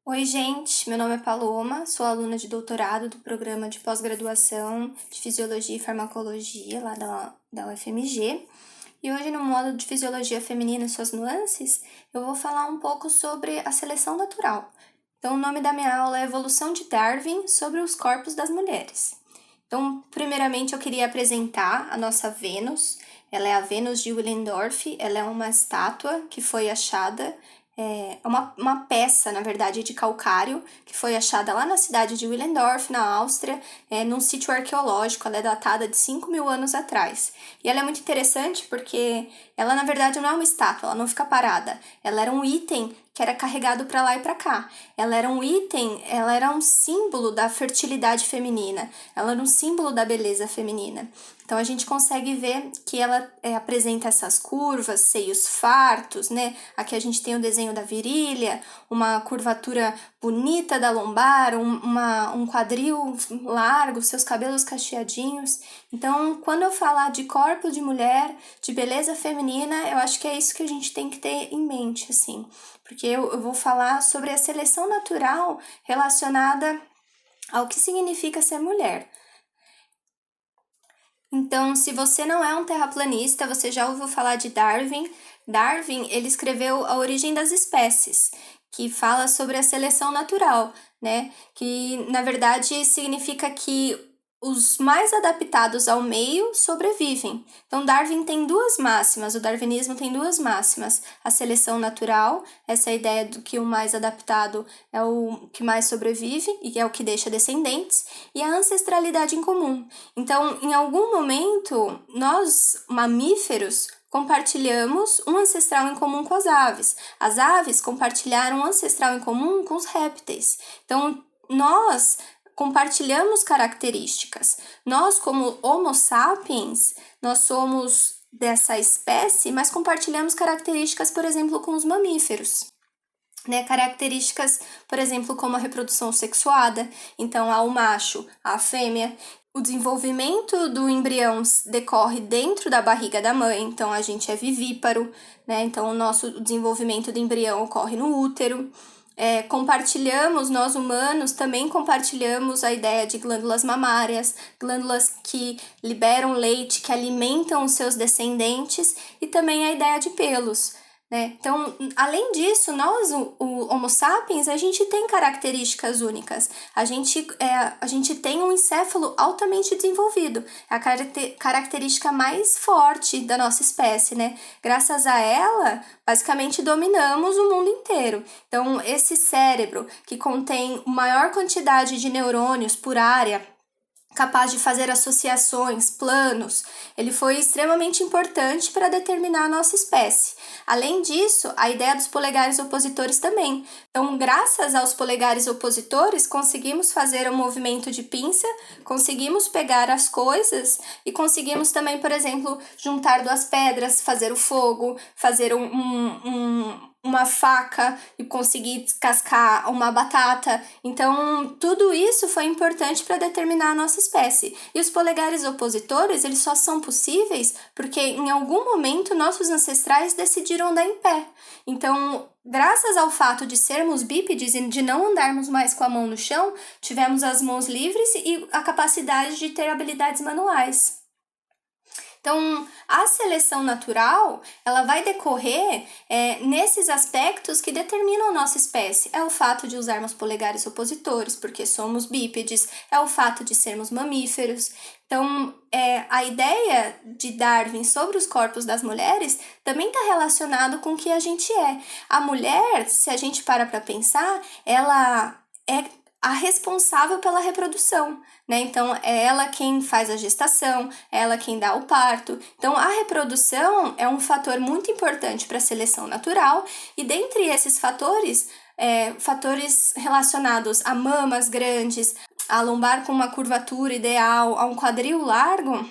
Oi, gente, meu nome é Paloma, sou aluna de doutorado do programa de pós-graduação de Fisiologia e Farmacologia lá da UFMG. E hoje, no módulo de Fisiologia Feminina e suas nuances, eu vou falar um pouco sobre a seleção natural. Então, o nome da minha aula é Evolução de Darwin sobre os corpos das mulheres. Então, primeiramente, eu queria apresentar a nossa Vênus. Ela é a Vênus de Willendorf, ela é uma estátua que foi achada, uma peça, na verdade, de calcário, que foi achada lá na cidade de Willendorf, na Áustria, num sítio arqueológico. Ela é datada de 5.000 anos atrás. E ela é muito interessante porque ela, na verdade, não é uma estátua, ela não fica parada. Ela era um item que era carregado para lá e para cá. Ela era um item, ela era um símbolo da fertilidade feminina, ela era um símbolo da beleza feminina. Então a gente consegue ver que ela apresenta essas curvas, seios fartos, né? Aqui a gente tem o desenho da virilha, uma curvatura bonita da lombar, um quadril largo, seus cabelos cacheadinhos. Então, quando eu falar de corpo de mulher, de beleza feminina, eu acho que é isso que a gente tem que ter em mente, assim. Porque eu vou falar sobre a seleção natural relacionada ao que significa ser mulher. Então, se você não é um terraplanista, você já ouviu falar de Darwin. Darwin, ele escreveu A Origem das Espécies, que fala sobre a seleção natural, né? Que, na verdade, significa que os mais adaptados ao meio sobrevivem. Então, Darwin tem duas máximas, o darwinismo tem duas máximas. A seleção natural, essa ideia de que o mais adaptado é o que mais sobrevive e é o que deixa descendentes, e a ancestralidade em comum. Então, em algum momento, nós, mamíferos, compartilhamos um ancestral em comum com as aves. As aves compartilharam um ancestral em comum com os répteis. Então, nós compartilhamos características. Nós, como Homo sapiens, nós somos dessa espécie, mas compartilhamos características, por exemplo, com os mamíferos. Né, características, por exemplo, como a reprodução sexuada. Então, há o macho, há a fêmea. O desenvolvimento do embrião decorre dentro da barriga da mãe, então a gente é vivíparo, né? Então, o nosso desenvolvimento do embrião ocorre no útero. Compartilhamos, nós humanos também compartilhamos a ideia de glândulas mamárias, glândulas que liberam leite, que alimentam os seus descendentes, e também a ideia de pelos. Né? Então, além disso, nós, o Homo sapiens, a gente tem características únicas. A gente tem um encéfalo altamente desenvolvido. É a característica mais forte da nossa espécie, né? Graças a ela, basicamente dominamos o mundo inteiro. Então, esse cérebro que contém maior quantidade de neurônios por área, capaz de fazer associações, planos, ele foi extremamente importante para determinar a nossa espécie. Além disso, a ideia dos polegares opositores também. Então, graças aos polegares opositores, conseguimos fazer um movimento de pinça, conseguimos pegar as coisas e conseguimos também, por exemplo, juntar duas pedras, fazer o fogo, fazer uma faca e conseguir descascar uma batata. Então, tudo isso foi importante para determinar a nossa espécie. E os polegares opositores, eles só são possíveis porque em algum momento nossos ancestrais decidiram andar em pé. Então, graças ao fato de sermos bípedes e de não andarmos mais com a mão no chão, tivemos as mãos livres e a capacidade de ter habilidades manuais. Então, a seleção natural, ela vai decorrer nesses aspectos que determinam a nossa espécie. É o fato de usarmos polegares opositores, porque somos bípedes, é o fato de sermos mamíferos. Então, a ideia de Darwin sobre os corpos das mulheres também está relacionado com o que a gente é. A mulher, se a gente para pensar, ela é a responsável pela reprodução, né? Então, é ela quem faz a gestação, é ela quem dá o parto. Então, a reprodução é um fator muito importante para a seleção natural, e dentre esses fatores, fatores relacionados a mamas grandes, a lombar com uma curvatura ideal, a um quadril largo,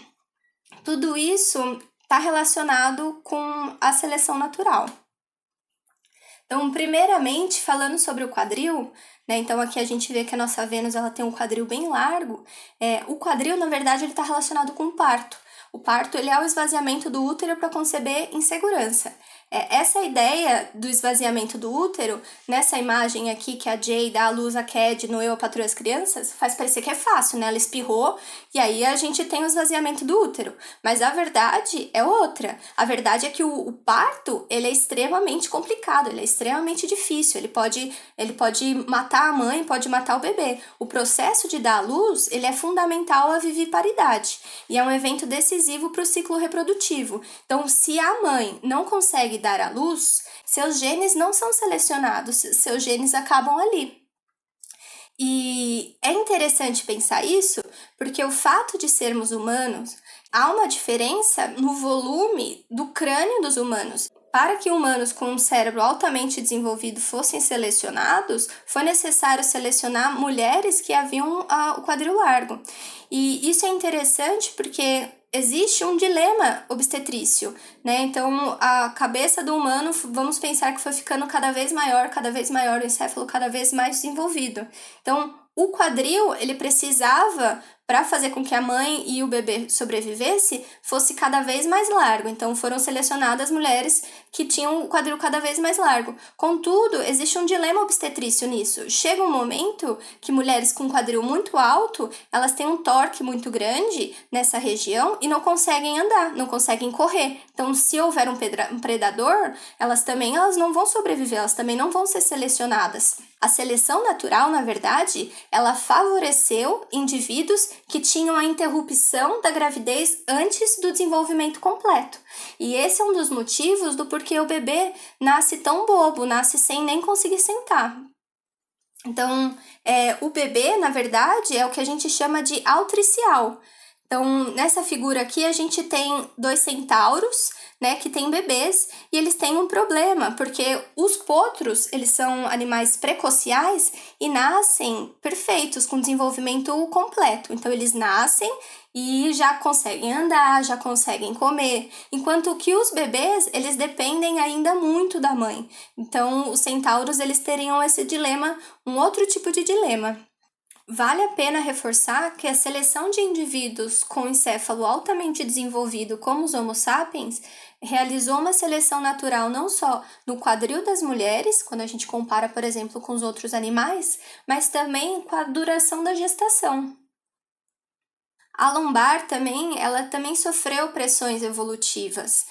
tudo isso está relacionado com a seleção natural. Então, primeiramente, falando sobre o quadril, né? Então, aqui a gente vê que a nossa Vênus ela tem um quadril bem largo. O quadril, na verdade, ele está relacionado com o parto. O parto ele é o esvaziamento do útero para conceber em segurança. Essa ideia do esvaziamento do útero, nessa imagem aqui que a Jay dá à luz a Cad no Eu, a Patroa e as Crianças, faz parecer que é fácil, né? Ela espirrou e aí a gente tem o esvaziamento do útero. Mas a verdade é outra. A verdade é que o parto, ele é extremamente complicado, ele é extremamente difícil. Ele pode matar a mãe, pode matar o bebê. O processo de dar à luz, ele é fundamental à viviparidade e é um evento decisivo para o ciclo reprodutivo. Então, se a mãe não consegue dar à luz, seus genes não são selecionados, seus genes acabam ali. E é interessante pensar isso, porque o fato de sermos humanos, há uma diferença no volume do crânio dos humanos. Para que humanos com um cérebro altamente desenvolvido fossem selecionados, foi necessário selecionar mulheres que haviam o quadril largo. E isso é interessante porque existe um dilema obstetrício, né? Então, a cabeça do humano, vamos pensar que foi ficando cada vez maior, o encéfalo cada vez mais desenvolvido. Então, o quadril, ele precisava, para fazer com que a mãe e o bebê sobrevivesse, fosse cada vez mais largo. Então, foram selecionadas mulheres que tinham o quadril cada vez mais largo. Contudo, existe um dilema obstetrício nisso. Chega um momento que mulheres com quadril muito alto, elas têm um torque muito grande nessa região e não conseguem andar, não conseguem correr. Então, se houver um predador, elas não vão sobreviver, elas também não vão ser selecionadas. A seleção natural, na verdade, ela favoreceu indivíduos que tinham a interrupção da gravidez antes do desenvolvimento completo. E esse é um dos motivos do porquê o bebê nasce tão bobo, nasce sem nem conseguir sentar. Então, o bebê, na verdade, é o que a gente chama de altricial. Então, nessa figura aqui, a gente tem 2 centauros, né, que têm bebês, e eles têm um problema, porque os potros, eles são animais precociais e nascem perfeitos, com desenvolvimento completo. Então, eles nascem e já conseguem andar, já conseguem comer, enquanto que os bebês, eles dependem ainda muito da mãe. Então, os centauros, eles teriam esse dilema, um outro tipo de dilema. Vale a pena reforçar que a seleção de indivíduos com encéfalo altamente desenvolvido, como os Homo sapiens, realizou uma seleção natural não só no quadril das mulheres, quando a gente compara, por exemplo, com os outros animais, mas também com a duração da gestação. A lombar ela também sofreu pressões evolutivas.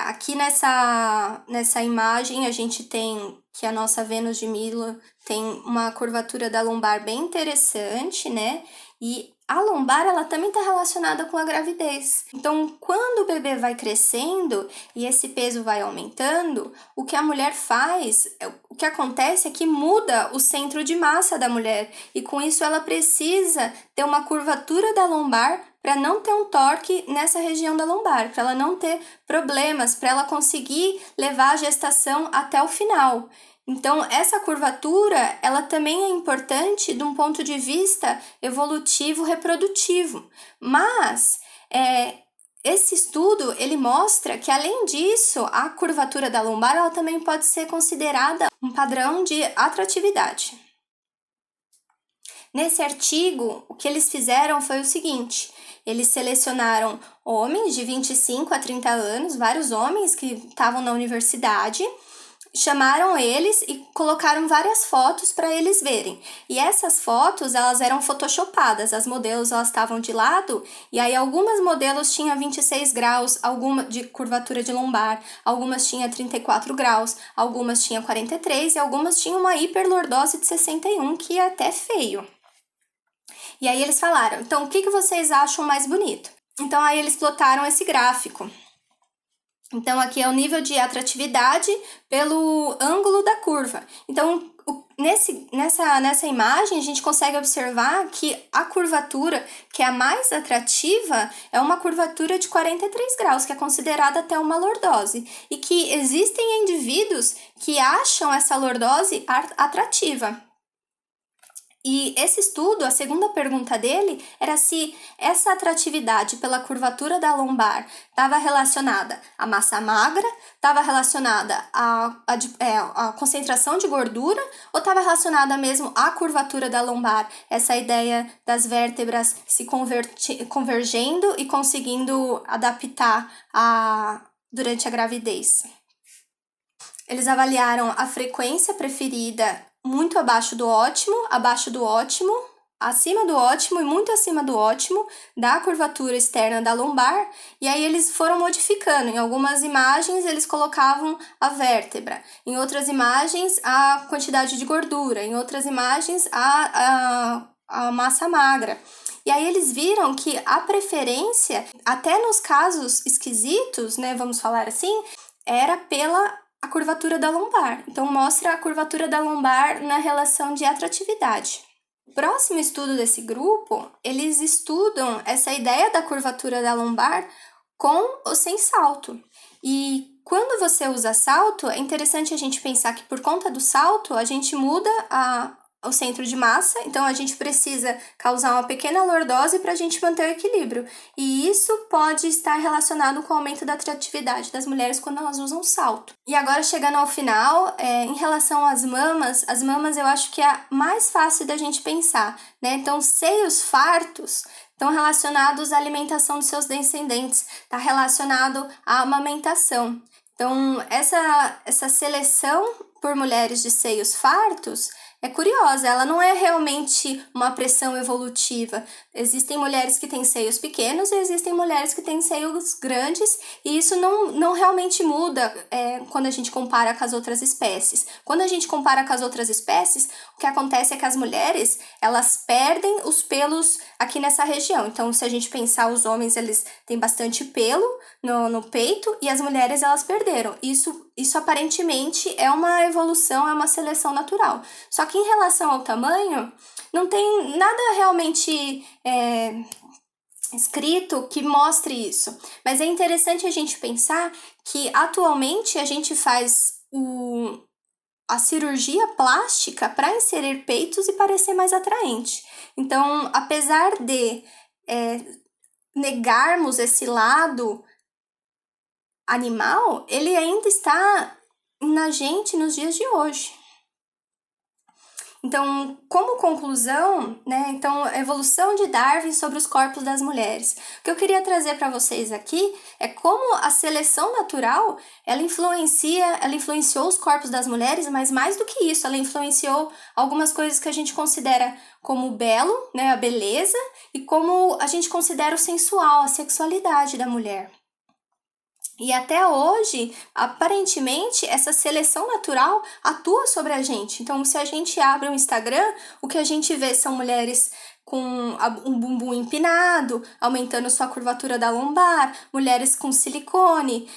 Aqui nessa imagem a gente tem que a nossa Vênus de Milo tem uma curvatura da lombar bem interessante, né? E a lombar, ela também está relacionada com a gravidez. Então, quando o bebê vai crescendo e esse peso vai aumentando, o que a mulher faz, o que acontece é que muda o centro de massa da mulher. E com isso ela precisa ter uma curvatura da lombar para não ter um torque nessa região da lombar, para ela não ter problemas, para ela conseguir levar a gestação até o final. Então, essa curvatura, ela também é importante de um ponto de vista evolutivo reprodutivo. Mas, esse estudo, ele mostra que, além disso, a curvatura da lombar, ela também pode ser considerada um padrão de atratividade. Nesse artigo, o que eles fizeram foi o seguinte: eles selecionaram homens de 25 a 30 anos, vários homens que estavam na universidade, chamaram eles e colocaram várias fotos para eles verem. E essas fotos, elas eram photoshopadas, as modelos elas estavam de lado, e aí algumas modelos tinham 26 graus, alguma de curvatura de lombar, algumas tinham 34 graus, algumas tinham 43 e algumas tinham uma hiperlordose de 61, que é até feio. E aí eles falaram, então o que vocês acham mais bonito? Então aí eles plotaram esse gráfico. Então aqui é o nível de atratividade pelo ângulo da curva. Então nessa imagem a gente consegue observar que a curvatura que é a mais atrativa é uma curvatura de 43 graus, que é considerada até uma lordose. E que existem indivíduos que acham essa lordose atrativa. E esse estudo, a segunda pergunta dele era se essa atratividade pela curvatura da lombar estava relacionada à massa magra, estava relacionada à concentração de gordura ou estava relacionada mesmo à curvatura da lombar, essa ideia das vértebras se convergendo e conseguindo adaptar durante a gravidez. Eles avaliaram a frequência preferida muito abaixo do ótimo, acima do ótimo e muito acima do ótimo da curvatura externa da lombar, e aí eles foram modificando. Em algumas imagens eles colocavam a vértebra, em outras imagens a quantidade de gordura, em outras imagens a massa magra. E aí eles viram que a preferência, até nos casos esquisitos, né, vamos falar assim, era pela a curvatura da lombar. Então mostra a curvatura da lombar na relação de atratividade. O próximo estudo desse grupo, eles estudam essa ideia da curvatura da lombar com ou sem salto. E quando você usa salto, é interessante a gente pensar que por conta do salto, a gente muda o centro de massa, então a gente precisa causar uma pequena lordose para a gente manter o equilíbrio. E isso pode estar relacionado com o aumento da atratividade das mulheres quando elas usam salto. E agora, chegando ao final, em relação às mamas eu acho que é a mais fácil da gente pensar, né? Então, seios fartos estão relacionados à alimentação dos seus descendentes, está relacionado à amamentação. Então, essa seleção por mulheres de seios fartos é curiosa, ela não é realmente uma pressão evolutiva. Existem mulheres que têm seios pequenos e existem mulheres que têm seios grandes, e isso não realmente muda quando a gente compara com as outras espécies. Quando a gente compara com as outras espécies, o que acontece é que as mulheres, elas perdem os pelos aqui nessa região. Então, se a gente pensar, os homens, eles têm bastante pelo no peito, e as mulheres, elas perderam. Isso aparentemente é uma evolução, é uma seleção natural. Só que em relação ao tamanho, não tem nada realmente escrito que mostre isso. Mas é interessante a gente pensar que atualmente a gente faz a cirurgia plástica para inserir peitos e parecer mais atraente. Então, apesar de negarmos esse lado animal, ele ainda está na gente nos dias de hoje. Então, como conclusão, né, então, a evolução de Darwin sobre os corpos das mulheres. O que eu queria trazer para vocês aqui é como a seleção natural, ela influenciou os corpos das mulheres, mas mais do que isso, ela influenciou algumas coisas que a gente considera como belo, né, a beleza, e como a gente considera o sensual, a sexualidade da mulher. E até hoje, aparentemente, essa seleção natural atua sobre a gente. Então, se a gente abre o Instagram, o que a gente vê são mulheres com um bumbum empinado, aumentando sua curvatura da lombar, mulheres com silicone.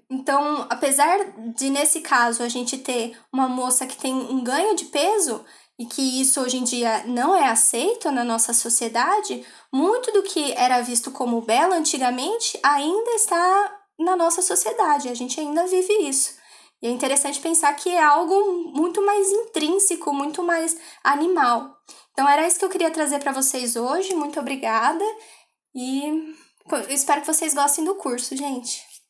Então, apesar de, nesse caso, a gente ter uma moça que tem um ganho de peso, e que isso hoje em dia não é aceito na nossa sociedade, muito do que era visto como belo antigamente ainda está na nossa sociedade, a gente ainda vive isso. E é interessante pensar que é algo muito mais intrínseco, muito mais animal. Então era isso que eu queria trazer para vocês hoje. Muito obrigada e espero que vocês gostem do curso, gente.